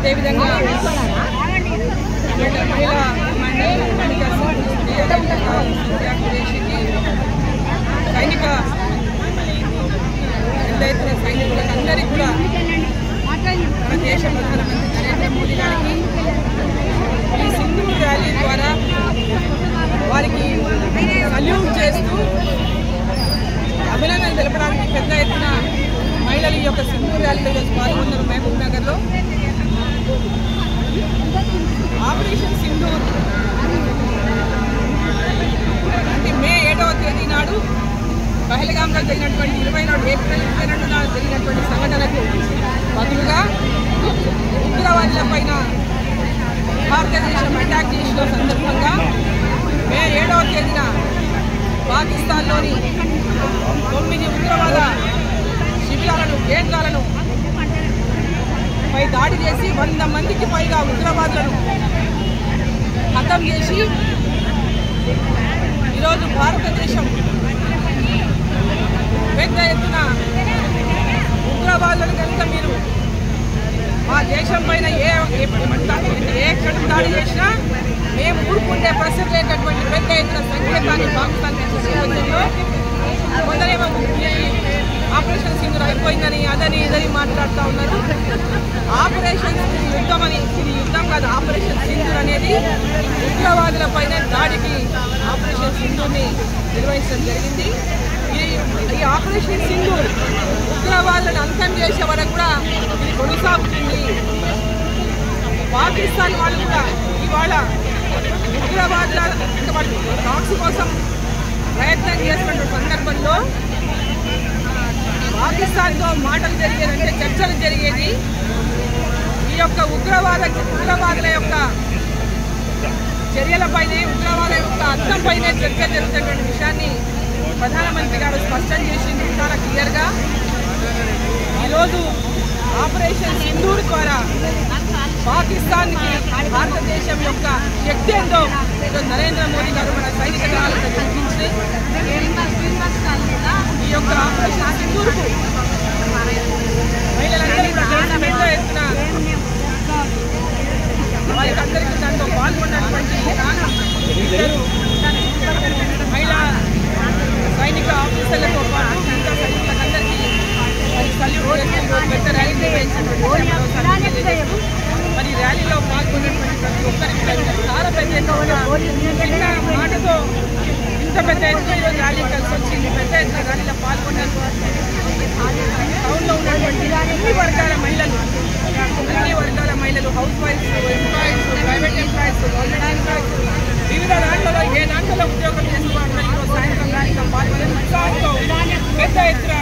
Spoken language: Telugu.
అదేవిధంగా మహిళా సైనిక సైనికులందరికీ కూడా మన దేశ ప్రధానమంత్రి నరేంద్ర మోదీ గారికి ఈ సింధూర్ ర్యాలీ ద్వారా వారికి సల్యూట్ చేస్తూ అభినందనలు తెలపడానికి పెద్ద ఎత్తున మహిళలు ఈ యొక్క సింధూర్ ర్యాలీలో ఈరోజు పాల్గొన్నారు. మహబూబ్ నగర్లో ఆపరేషన్ సింధూర్ అంటే మే 7వ తేదీ నాడు పహల్గామ్లో జరిగినటువంటి 20 ఏప్రిల్ 22 నాడు జరిగినటువంటి సంఘటనలకు బదులుగా ఉగ్రవాదుల పైన భారతదేశం అటాక్ చేసిన సందర్భంగా మే 7వ తేదీన పాకిస్తాన్లోని 9 ఉగ్రవాద శిబిరాలను కేంద్రాలను పై దాడి చేసి 100 మందికి పైగా ఉగ్రవాదులను హతం చేసి ఈరోజు భారతదేశం పెద్ద ఎత్తున ఉగ్రవాదులను కనుక మీరు మా దేశం పైన ఏ క్షణం దాడి చేసినా మేము ఊరుకుంటే ప్రసక్తి లేనటువంటి పెద్ద ఎత్తున సంకేతాన్ని పాకిస్తాన్ నేపథ్యంలో కొందరేమో ఆపరేషన్ సింధూర్ అయిపోయిందని అదని ఇదని మాట్లాడుతూ ఉన్నారు. ఆపరేషన్ యుద్ధం అని ఇది యుద్ధం కాదు. ఆపరేషన్ సింధూర్ అనేది ఉగ్రవాదుల పైన దాడికి ఆపరేషన్ సింధూర్ని నిర్వహించడం జరిగింది. ఈ ఆపరేషన్ సింధూర్ ఉగ్రవాదులను అంతం చేసే వరకు కూడా ఇది కొనసాగుతుంది. పాకిస్తాన్ వాళ్ళు కూడా ఇవాళ ఉగ్రవాదుల టాక్స్ కోసం ప్రయత్నం చేస్తున్న సందర్భంలో పాకిస్తాన్తో మాటలు జరిగేదంటే చర్చలు జరిగేది ఈ యొక్క ఉగ్రవాదుల యొక్క చర్యలపైనే ఉగ్రవాద యొక్క అర్థంపైనే చర్చ జరుగుతున్నటువంటి విషయాన్ని ప్రధానమంత్రి గారు స్పష్టం చేసింది చాలా క్లియర్గా. ఈరోజు ఆపరేషన్ సింధూర్ ద్వారా పాకిస్తాన్కి భారతదేశం యొక్క శక్తి ఏందో నరేంద్ర మోదీ గారు మన సైనిక దళాలను చూపించి ఈ యొక్క ఆపరేషన్ సింధూర్కు మహిళలందరికీ పెద్ద ఎత్తున వారికి అందరికీ దాంట్లో పాల్గొన్నటువంటి మహిళా సైనిక ఆఫీసర్లతో పాటు మిగతా సైనికులందరికీ సల్యూట్ చేస్తూ పెద్ద ర్యాలీ నిర్వహించినటువంటి మరి ర్యాలీలో పాల్గొన్నటువంటి ప్రతి ఒక్కరికి చాలా పెద్ద చిన్న మాటతో ఇంత పెద్ద ఎత్తున ఈరోజు ర్యాలీ కలిసి వచ్చింది. పెద్ద ఎత్తున ర్యాలీలో పాల్గొన్నారు. టౌన్లో ఉన్నటువంటి అన్ని వర్గాల మహిళలు house wives, employees, private employees, government employees, వివిధ దాంట్లో ఏ దాంట్లో ఉద్యోగం చేసుకోవాలని ఈరోజు సాయంత్రం ర్యాలీలో పాల్గొనే ఉత్సాహంతో పెద్ద ఎత్తున